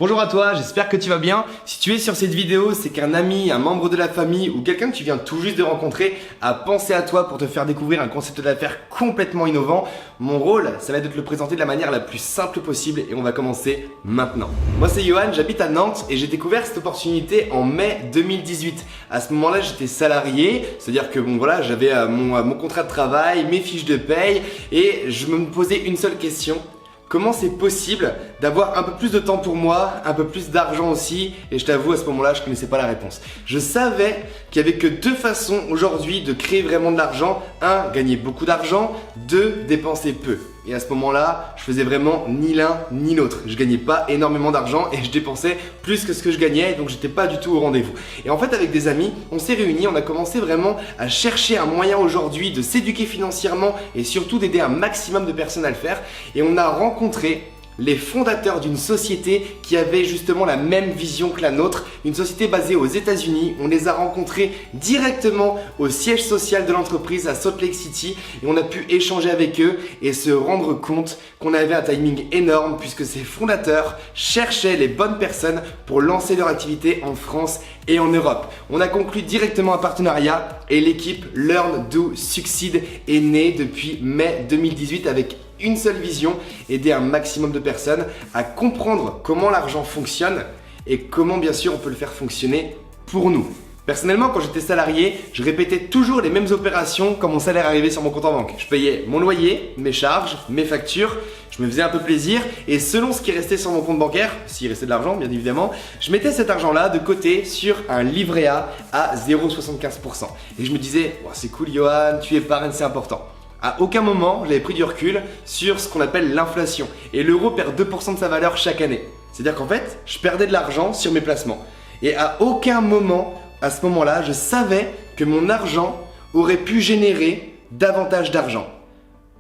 Bonjour à toi, j'espère que tu vas bien. Si tu es sur cette vidéo, c'est qu'un ami, un membre de la famille ou quelqu'un que tu viens tout juste de rencontrer a pensé à toi pour te faire découvrir un concept d'affaires complètement innovant. Mon rôle, ça va être de te le présenter de la manière la plus simple possible et on va commencer maintenant. Moi c'est Johan, j'habite à Nantes et j'ai découvert cette opportunité en mai 2018. À ce moment-là, j'étais salarié, c'est-à-dire que j'avais mon contrat de travail, mes fiches de paye et je me posais une seule question. Comment c'est possible d'avoir un peu plus de temps pour moi, un peu plus d'argent aussi? Et je t'avoue, à ce moment-là, je ne connaissais pas la réponse. Je savais qu'il n'y avait que deux façons aujourd'hui de créer vraiment de l'argent. Un, gagner beaucoup d'argent. Deux, dépenser peu. Et à ce moment-là, je faisais vraiment ni l'un ni l'autre. Je gagnais pas énormément d'argent et je dépensais plus que ce que je gagnais, donc j'étais pas du tout au rendez-vous. Et en fait, avec des amis, on s'est réunis, on a commencé vraiment à chercher un moyen aujourd'hui de s'éduquer financièrement et surtout d'aider un maximum de personnes à le faire. Et on a rencontré les fondateurs d'une société qui avait justement la même vision que la nôtre, une société basée aux États-Unis. On les a rencontrés directement au siège social de l'entreprise à Salt Lake City et on a pu échanger avec eux et se rendre compte qu'on avait un timing énorme puisque ces fondateurs cherchaient les bonnes personnes pour lancer leur activité en France et en Europe. On a conclu directement un partenariat et l'équipe Learn, Do, Succeed est née depuis mai 2018 avec une seule vision, aider un maximum de personnes à comprendre comment l'argent fonctionne et comment bien sûr on peut le faire fonctionner pour nous. Personnellement, quand j'étais salarié, je répétais toujours les mêmes opérations quand mon salaire arrivait sur mon compte en banque. Je payais mon loyer, mes charges, mes factures, je me faisais un peu plaisir et selon ce qui restait sur mon compte bancaire, s'il restait de l'argent bien évidemment, je mettais cet argent-là de côté sur un livret A à 0,75%. Et je me disais, oh, c'est cool Johan, tu épargnes, c'est important. À aucun moment, j'avais pris du recul sur ce qu'on appelle l'inflation. Et l'euro perd 2% de sa valeur chaque année. C'est-à-dire qu'en fait, je perdais de l'argent sur mes placements. Et à aucun moment, à ce moment-là, je savais que mon argent aurait pu générer davantage d'argent.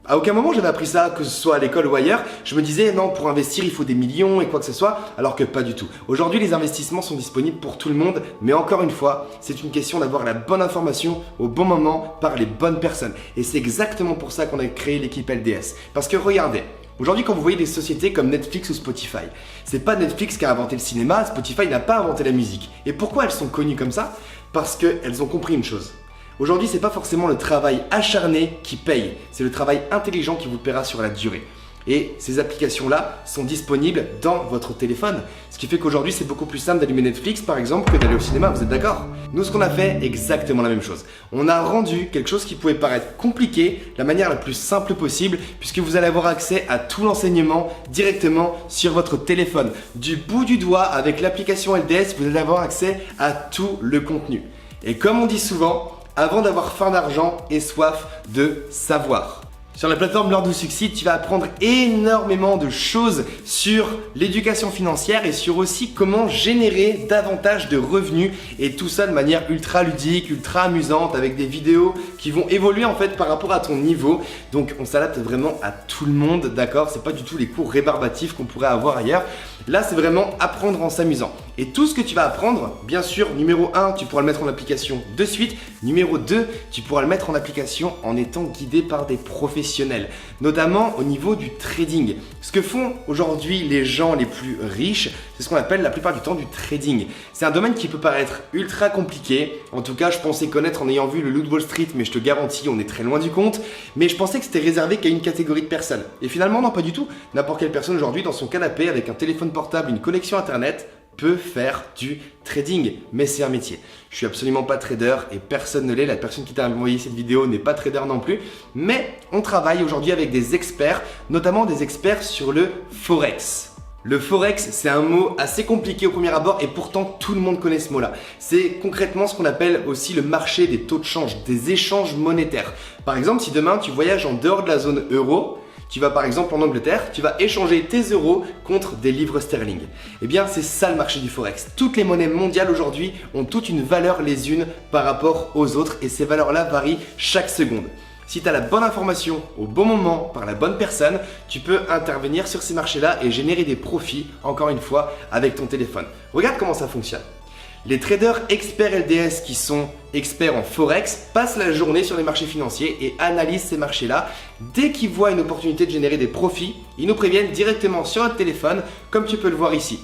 À aucun moment j'avais appris ça, que ce soit à l'école ou ailleurs. Je me disais non, pour investir il faut des millions et quoi que ce soit, alors que pas du tout. Aujourd'hui les investissements sont disponibles pour tout le monde, mais encore une fois, c'est une question d'avoir la bonne information au bon moment par les bonnes personnes. Et c'est exactement pour ça qu'on a créé l'équipe LDS. Parce que regardez, aujourd'hui quand vous voyez des sociétés comme Netflix ou Spotify, c'est pas Netflix qui a inventé le cinéma, Spotify n'a pas inventé la musique. Et pourquoi elles sont connues comme ça? Parce qu'elles ont compris une chose. Aujourd'hui, c'est pas forcément le travail acharné qui paye, c'est le travail intelligent qui vous paiera sur la durée. Et ces applications-là sont disponibles dans votre téléphone. Ce qui fait qu'aujourd'hui, c'est beaucoup plus simple d'allumer Netflix par exemple que d'aller au cinéma, vous êtes d'accord? Nous, ce qu'on a fait, exactement la même chose. On a rendu quelque chose qui pouvait paraître compliqué de la manière la plus simple possible puisque vous allez avoir accès à tout l'enseignement directement sur votre téléphone. Du bout du doigt, avec l'application LDS, vous allez avoir accès à tout le contenu. Et comme on dit souvent, avant d'avoir faim d'argent et soif de savoir. Sur la plateforme Learn, Do, Succeed, tu vas apprendre énormément de choses sur l'éducation financière et sur aussi comment générer davantage de revenus et tout ça de manière ultra ludique, ultra amusante avec des vidéos qui vont évoluer en fait par rapport à ton niveau. Donc on s'adapte vraiment à tout le monde, d'accord? C'est pas du tout les cours rébarbatifs qu'on pourrait avoir ailleurs. Là, c'est vraiment apprendre en s'amusant. Et tout ce que tu vas apprendre, bien sûr, numéro 1, tu pourras le mettre en application de suite. Numéro 2, tu pourras le mettre en application en étant guidé par des professionnels, notamment au niveau du trading. Ce que font aujourd'hui les gens les plus riches, c'est ce qu'on appelle la plupart du temps du trading. C'est un domaine qui peut paraître ultra compliqué. En tout cas, je pensais connaître en ayant vu le Loup de Wall Street, mais je te garantis, on est très loin du compte. Mais je pensais que c'était réservé qu'à une catégorie de personnes. Et finalement, non, pas du tout. N'importe quelle personne aujourd'hui dans son canapé avec un téléphone portable, une connexion internet, peut faire du trading, mais c'est un métier. Je suis absolument pas trader et personne ne l'est. La personne qui t'a envoyé cette vidéo n'est pas trader non plus. Mais on travaille aujourd'hui avec des experts, notamment des experts sur le Forex. Le Forex, c'est un mot assez compliqué au premier abord et pourtant tout le monde connaît ce mot-là. C'est concrètement ce qu'on appelle aussi le marché des taux de change, des échanges monétaires. Par exemple, si demain tu voyages en dehors de la zone euro, tu vas par exemple en Angleterre, tu vas échanger tes euros contre des livres sterling. Eh bien, c'est ça le marché du Forex. Toutes les monnaies mondiales aujourd'hui ont toute une valeur les unes par rapport aux autres et ces valeurs-là varient chaque seconde. Si tu as la bonne information au bon moment par la bonne personne, tu peux intervenir sur ces marchés-là et générer des profits, encore une fois, avec ton téléphone. Regarde comment ça fonctionne. Les traders experts LDS qui sont experts en Forex passent la journée sur les marchés financiers et analysent ces marchés-là. Dès qu'ils voient une opportunité de générer des profits, ils nous préviennent directement sur notre téléphone, comme tu peux le voir ici.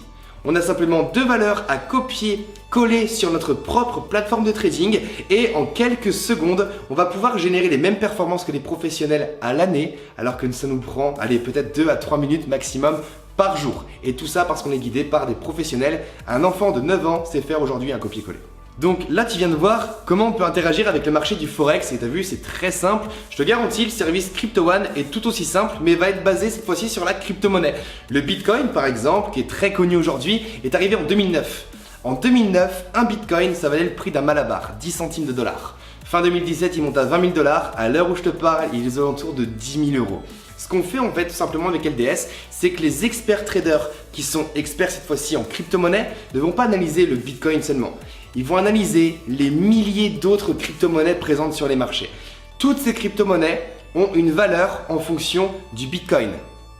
On a simplement deux valeurs à copier-coller sur notre propre plateforme de trading et en quelques secondes, on va pouvoir générer les mêmes performances que les professionnels à l'année alors que ça nous prend, allez, peut-être 2 à 3 minutes maximum par jour. Et tout ça parce qu'on est guidé par des professionnels. Un enfant de 9 ans sait faire aujourd'hui un copier-coller. Donc là, tu viens de voir comment on peut interagir avec le marché du Forex et tu as vu, c'est très simple. Je te garantis, le service Crypto One est tout aussi simple mais va être basé cette fois-ci sur la crypto-monnaie. Le Bitcoin par exemple, qui est très connu aujourd'hui, est arrivé en 2009. En 2009, un Bitcoin, ça valait le prix d'un Malabar, 10 centimes de dollar. Fin 2017, il monte à 20 000 $. À l'heure où je te parle, il est aux alentours de 10 000 €. Ce qu'on fait en fait tout simplement avec LDS, c'est que les experts traders qui sont experts cette fois-ci en crypto-monnaie ne vont pas analyser le Bitcoin seulement. Ils vont analyser les milliers d'autres crypto-monnaies présentes sur les marchés. Toutes ces crypto-monnaies ont une valeur en fonction du Bitcoin.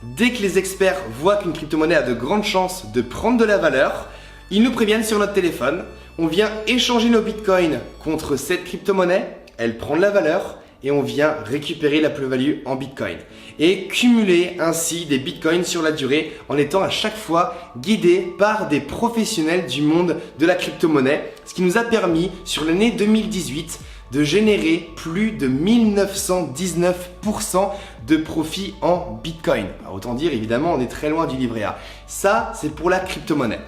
Dès que les experts voient qu'une crypto-monnaie a de grandes chances de prendre de la valeur, ils nous préviennent sur notre téléphone. On vient échanger nos bitcoins contre cette crypto-monnaie, elle prend de la valeur et on vient récupérer la plus-value en bitcoin. Et cumuler ainsi des bitcoins sur la durée en étant à chaque fois guidé par des professionnels du monde de la crypto-monnaie, ce qui nous a permis sur l'année 2018 de générer plus de 1919% de profit en bitcoin. Alors, autant dire évidemment on est très loin du livret A. Ça c'est pour la crypto-monnaie.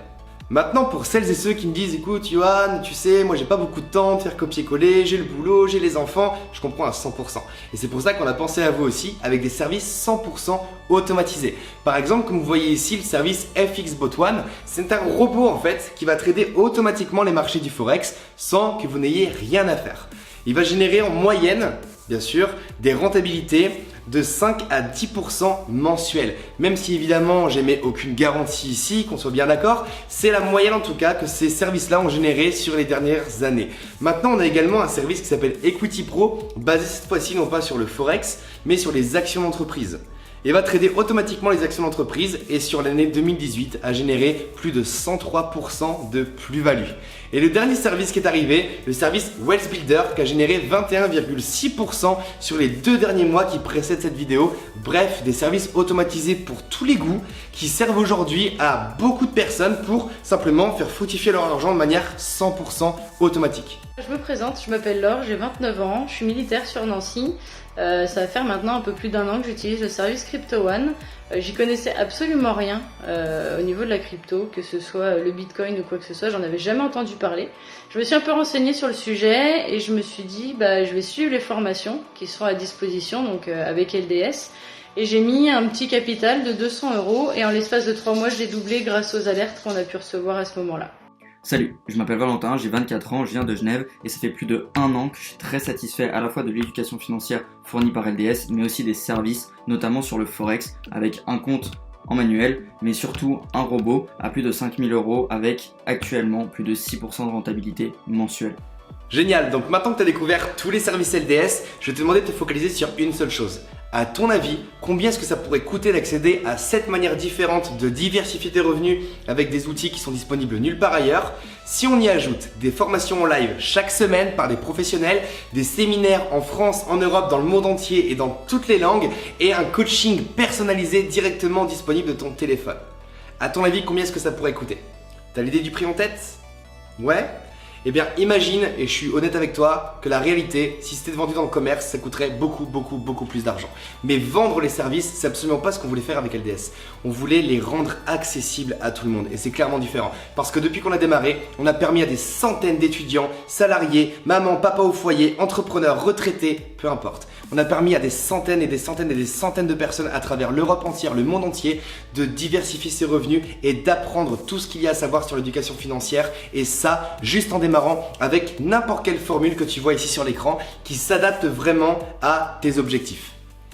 Maintenant, pour celles et ceux qui me disent, écoute, Yohan, tu sais, moi j'ai pas beaucoup de temps de faire copier-coller, j'ai le boulot, j'ai les enfants, je comprends à 100%. Et c'est pour ça qu'on a pensé à vous aussi avec des services 100% automatisés. Par exemple, comme vous voyez ici, le service FXBot One, c'est un robot en fait qui va trader automatiquement les marchés du Forex sans que vous n'ayez rien à faire. Il va générer en moyenne, bien sûr, des rentabilités de 5 à 10% mensuels. Même si évidemment j'émets aucune garantie ici, qu'on soit bien d'accord, c'est la moyenne en tout cas que ces services-là ont généré sur les dernières années. Maintenant, on a également un service qui s'appelle Equity Pro, basé cette fois-ci non pas sur le Forex, mais sur les actions d'entreprise. Il va trader automatiquement les actions d'entreprise et sur l'année 2018 a généré plus de 103% de plus-value. Et le dernier service qui est arrivé, le service Wealth Builder qui a généré 21,6% sur les 2 derniers mois qui précèdent cette vidéo. Bref, des services automatisés pour tous les goûts qui servent aujourd'hui à beaucoup de personnes pour simplement faire fructifier leur argent de manière 100% automatique. Je me présente, je m'appelle Laure, j'ai 29 ans, je suis militaire sur Nancy. Ça va faire maintenant un peu plus d'1 an que j'utilise le service Crypto One. J'y connaissais absolument rien au niveau de la crypto, que ce soit le Bitcoin ou quoi que ce soit, j'en avais jamais entendu parler. Je me suis un peu renseignée sur le sujet et je me suis dit je vais suivre les formations qui sont à disposition donc avec LDS. Et j'ai mis un petit capital de 200 € et en l'espace de 3 mois je l'ai doublé grâce aux alertes qu'on a pu recevoir à ce moment-là. Salut, je m'appelle Valentin, j'ai 24 ans, je viens de Genève et ça fait plus de 1 an que je suis très satisfait à la fois de l'éducation financière fournie par LDS mais aussi des services, notamment sur le Forex avec un compte en manuel mais surtout un robot à plus de 5 000 € avec actuellement plus de 6% de rentabilité mensuelle. Génial, donc maintenant que tu as découvert tous les services LDS, je vais te demander de te focaliser sur une seule chose. À ton avis, combien est-ce que ça pourrait coûter d'accéder à cette manière différente de diversifier tes revenus avec des outils qui sont disponibles nulle part ailleurs? Si on y ajoute des formations en live chaque semaine par des professionnels, des séminaires en France, en Europe, dans le monde entier et dans toutes les langues et un coaching personnalisé directement disponible de ton téléphone. À ton avis, combien est-ce que ça pourrait coûter? T'as l'idée du prix en tête? Ouais? Eh bien imagine, et je suis honnête avec toi, que la réalité, si c'était vendu dans le commerce, ça coûterait beaucoup plus d'argent. Mais vendre les services, c'est absolument pas ce qu'on voulait faire avec LDS. On voulait les rendre accessibles à tout le monde et c'est clairement différent. Parce que depuis qu'on a démarré, on a permis à des centaines d'étudiants, salariés, maman, papa au foyer, entrepreneurs, retraités, peu importe. On a permis à des centaines et des centaines et des centaines de personnes à travers l'Europe entière, le monde entier, de diversifier ses revenus et d'apprendre tout ce qu'il y a à savoir sur l'éducation financière. Et ça, juste en démarrant avec n'importe quelle formule que tu vois ici sur l'écran qui s'adapte vraiment à tes objectifs.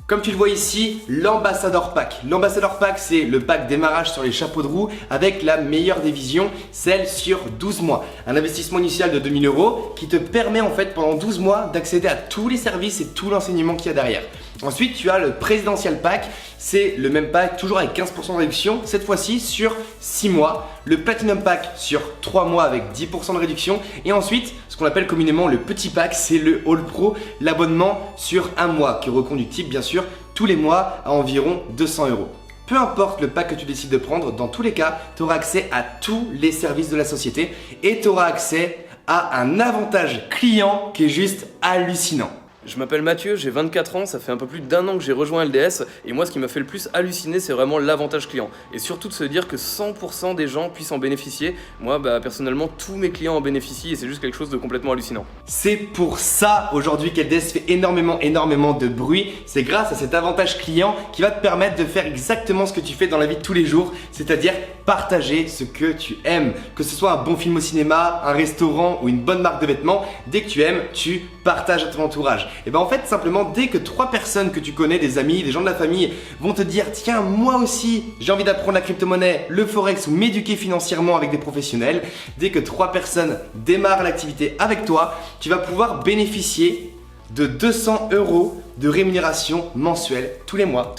Comme tu le vois ici, l'Ambassador Pack. L'Ambassador Pack, c'est le pack démarrage sur les chapeaux de roue avec la meilleure des visions, celle sur 12 mois. Un investissement initial de 2 000 € qui te permet en fait pendant 12 mois d'accéder à tous les services et tout l'enseignement qu'il y a derrière. Ensuite, tu as le Presidential Pack, c'est le même pack, toujours avec 15% de réduction, cette fois-ci sur 6 mois. Le Platinum Pack sur 3 mois avec 10% de réduction. Et ensuite, ce qu'on appelle communément le Petit Pack, c'est le All Pro, l'abonnement sur 1 mois, qui est reconductible bien sûr tous les mois à environ 200 €. Peu importe le pack que tu décides de prendre, dans tous les cas, tu auras accès à tous les services de la société et tu auras accès à un avantage client qui est juste hallucinant. Je m'appelle Mathieu, j'ai 24 ans, ça fait un peu plus d'1 an que j'ai rejoint LDS et moi ce qui m'a fait le plus halluciner c'est vraiment l'avantage client et surtout de se dire que 100% des gens puissent en bénéficier. Moi personnellement tous mes clients en bénéficient et c'est juste quelque chose de complètement hallucinant. C'est pour ça aujourd'hui qu'LDS fait énormément de bruit. C'est grâce à cet avantage client qui va te permettre de faire exactement ce que tu fais dans la vie de tous les jours, c'est-à-dire partager ce que tu aimes. Que ce soit un bon film au cinéma, un restaurant ou une bonne marque de vêtements, dès que tu aimes, tu partages à ton entourage. Et en fait simplement dès que 3 personnes que tu connais, des amis, des gens de la famille vont te dire tiens moi aussi j'ai envie d'apprendre la crypto-monnaie, le forex ou m'éduquer financièrement avec des professionnels, dès que 3 personnes démarrent l'activité avec toi, tu vas pouvoir bénéficier de 200 € de rémunération mensuelle tous les mois.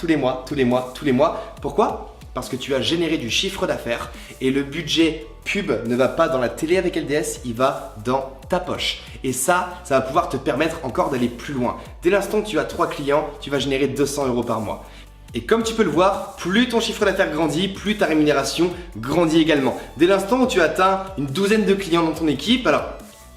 Pourquoi ? Parce que tu as généré du chiffre d'affaires et le budget pub ne va pas dans la télé avec LDS, il va dans ta poche. Et ça va pouvoir te permettre encore d'aller plus loin. Dès l'instant où tu as 3 clients, tu vas générer 200 € par mois. Et comme tu peux le voir, plus ton chiffre d'affaires grandit, plus ta rémunération grandit également. Dès l'instant où tu atteins une douzaine de clients dans ton équipe, alors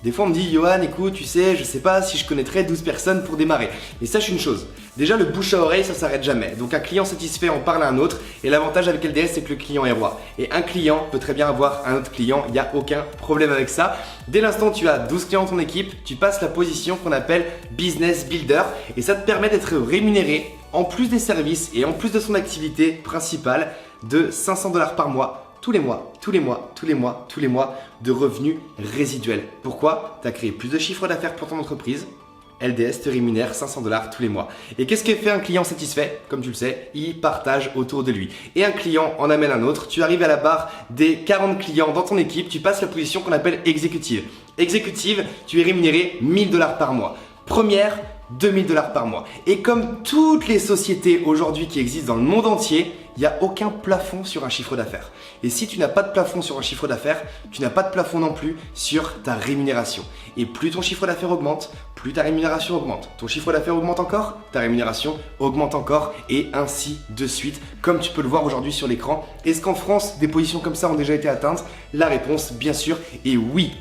des fois on me dit Johan écoute tu sais je sais pas si je connaîtrais 12 personnes pour démarrer. Mais sache une chose, déjà le bouche à oreille ça s'arrête jamais. Donc un client satisfait en parle à un autre et l'avantage avec LDS c'est que le client est roi. Et un client peut très bien avoir un autre client, il n'y a aucun problème avec ça. Dès l'instant où tu as 12 clients dans ton équipe, tu passes la position qu'on appelle Business Builder et ça te permet d'être rémunéré en plus des services et en plus de son activité principale de 500 $ par mois. Tous les mois de revenus résiduels. Pourquoi ? Tu as créé plus de chiffre d'affaires pour ton entreprise. LDS te rémunère 500 $ tous les mois. Et qu'est-ce que fait un client satisfait ? Comme tu le sais, il partage autour de lui. Et un client en amène un autre. Tu arrives à la barre des 40 clients dans ton équipe. Tu passes la position qu'on appelle exécutive. Exécutive, tu es rémunéré 1000 $ par mois. Première, 2000 $ par mois. Et comme toutes les sociétés aujourd'hui qui existent dans le monde entier, il n'y a aucun plafond sur un chiffre d'affaires. Et si tu n'as pas de plafond sur un chiffre d'affaires, tu n'as pas de plafond non plus sur ta rémunération. Et plus ton chiffre d'affaires augmente, plus ta rémunération augmente. Ton chiffre d'affaires augmente encore, ta rémunération augmente encore et ainsi de suite, comme tu peux le voir aujourd'hui sur l'écran. Est-ce qu'en France, des positions comme ça ont déjà été atteintes ? La réponse, bien sûr, est oui.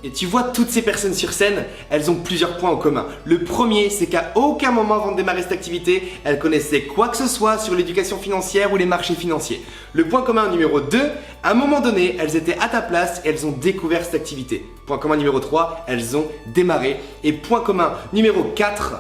Et tu vois toutes ces personnes sur scène, elles ont plusieurs points en commun. Le premier, c'est qu'à aucun moment avant de démarrer cette activité, elles connaissaient quoi que ce soit sur l'éducation financière ou les marchés financiers. Le point commun numéro 2, à un moment donné, elles étaient à ta place et elles ont découvert cette activité. Point commun numéro 3, elles ont démarré. Et point commun numéro 4,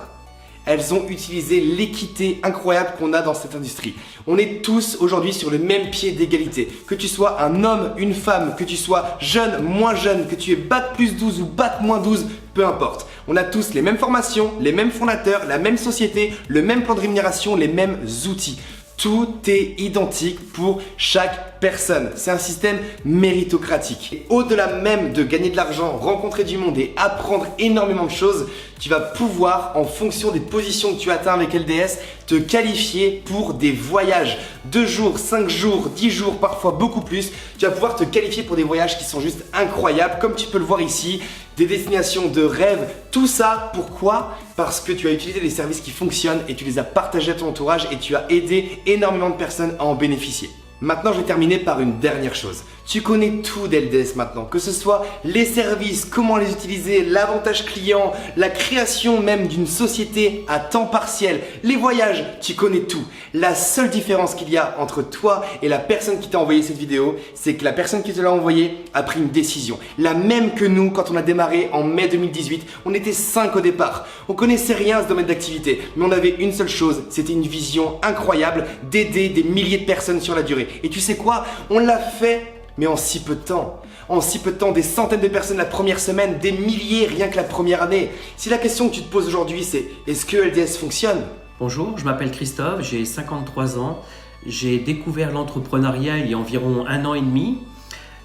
elles ont utilisé l'équité incroyable qu'on a dans cette industrie. On est tous aujourd'hui sur le même pied d'égalité. Que tu sois un homme, une femme, que tu sois jeune, moins jeune, que tu aies bac+12 ou bac-12, peu importe. On a tous les mêmes formations, les mêmes fondateurs, la même société, le même plan de rémunération, les mêmes outils. Tout est identique pour chaque personne. C'est un système méritocratique. Et au-delà même de gagner de l'argent, rencontrer du monde et apprendre énormément de choses, tu vas pouvoir, en fonction des positions que tu atteins avec LDS, te qualifier pour des voyages. 2 jours, 5 jours, 10 jours, parfois beaucoup plus. Tu vas pouvoir te qualifier pour des voyages qui sont juste incroyables, comme tu peux le voir ici. Des destinations de rêve, tout ça, pourquoi ? Parce que tu as utilisé des services qui fonctionnent et tu les as partagés à ton entourage et tu as aidé énormément de personnes à en bénéficier. Maintenant, je vais terminer par une dernière chose. Tu connais tout d'LDS maintenant, que ce soit les services, comment les utiliser, l'avantage client, la création même d'une société à temps partiel, les voyages, tu connais tout. La seule différence qu'il y a entre toi et la personne qui t'a envoyé cette vidéo, c'est que la personne qui te l'a envoyé a pris une décision. La même que nous quand on a démarré en mai 2018, on était 5 au départ. On connaissait rien à ce domaine d'activité, mais on avait une seule chose, c'était une vision incroyable d'aider des milliers de personnes sur la durée. Et tu sais quoi ? On l'a fait mais en si peu de temps. En si peu de temps, des centaines de personnes la première semaine, des milliers rien que la première année. Si la question que tu te poses aujourd'hui c'est est-ce que LDS fonctionne ? Bonjour, je m'appelle Christophe, j'ai 53 ans. J'ai découvert l'entrepreneuriat il y a environ 1 an et demi.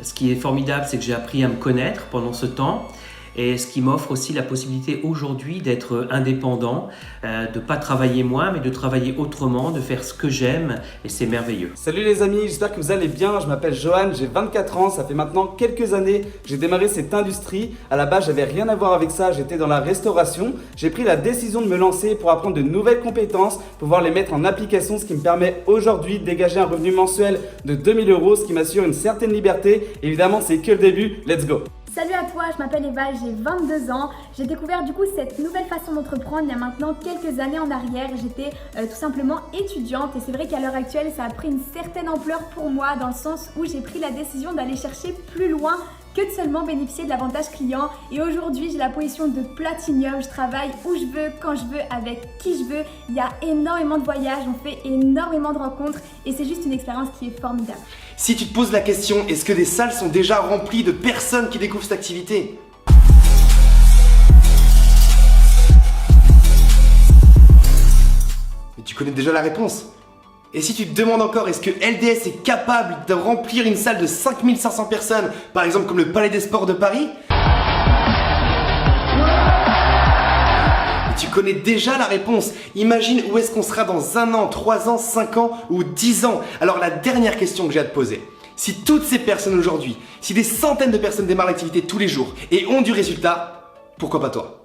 Ce qui est formidable, c'est que j'ai appris à me connaître pendant ce temps. et ce qui m'offre aussi la possibilité aujourd'hui d'être indépendant, de pas travailler moins mais de travailler autrement, de faire ce que j'aime et c'est merveilleux. Salut les amis, j'espère que vous allez bien. Je m'appelle Johan, j'ai 24 ans, ça fait maintenant quelques années que j'ai démarré cette industrie. À la base, j'avais rien à voir avec ça, j'étais dans la restauration. J'ai pris la décision de me lancer pour apprendre de nouvelles compétences, pouvoir les mettre en application, ce qui me permet aujourd'hui de dégager un revenu mensuel de 2000 €, ce qui m'assure une certaine liberté. Évidemment, c'est que le début, let's go! Salut à toi, je m'appelle Eva, j'ai 22 ans. J'ai découvert du coup cette nouvelle façon d'entreprendre il y a maintenant quelques années en arrière. J'étais tout simplement étudiante et c'est vrai qu'à l'heure actuelle ça a pris une certaine ampleur pour moi dans le sens où j'ai pris la décision d'aller chercher plus loin que de seulement bénéficier de l'avantage client. Et aujourd'hui, j'ai la position de Platinum. Je travaille où je veux, quand je veux, avec qui je veux. Il y a énormément de voyages, on fait énormément de rencontres et c'est juste une expérience qui est formidable. Si tu te poses la question, est-ce que des salles sont déjà remplies de personnes qui découvrent cette activité? Mais tu connais déjà la réponse. Et si tu te demandes encore, est-ce que LDS est capable de remplir une salle de 5500 personnes, par exemple comme le Palais des Sports de Paris? Et tu connais déjà la réponse. Imagine où est-ce qu'on sera dans 1 an, 3 ans, 5 ans ou 10 ans. Alors la dernière question que j'ai à te poser, si toutes ces personnes aujourd'hui, si des centaines de personnes démarrent l'activité tous les jours et ont du résultat, pourquoi pas toi?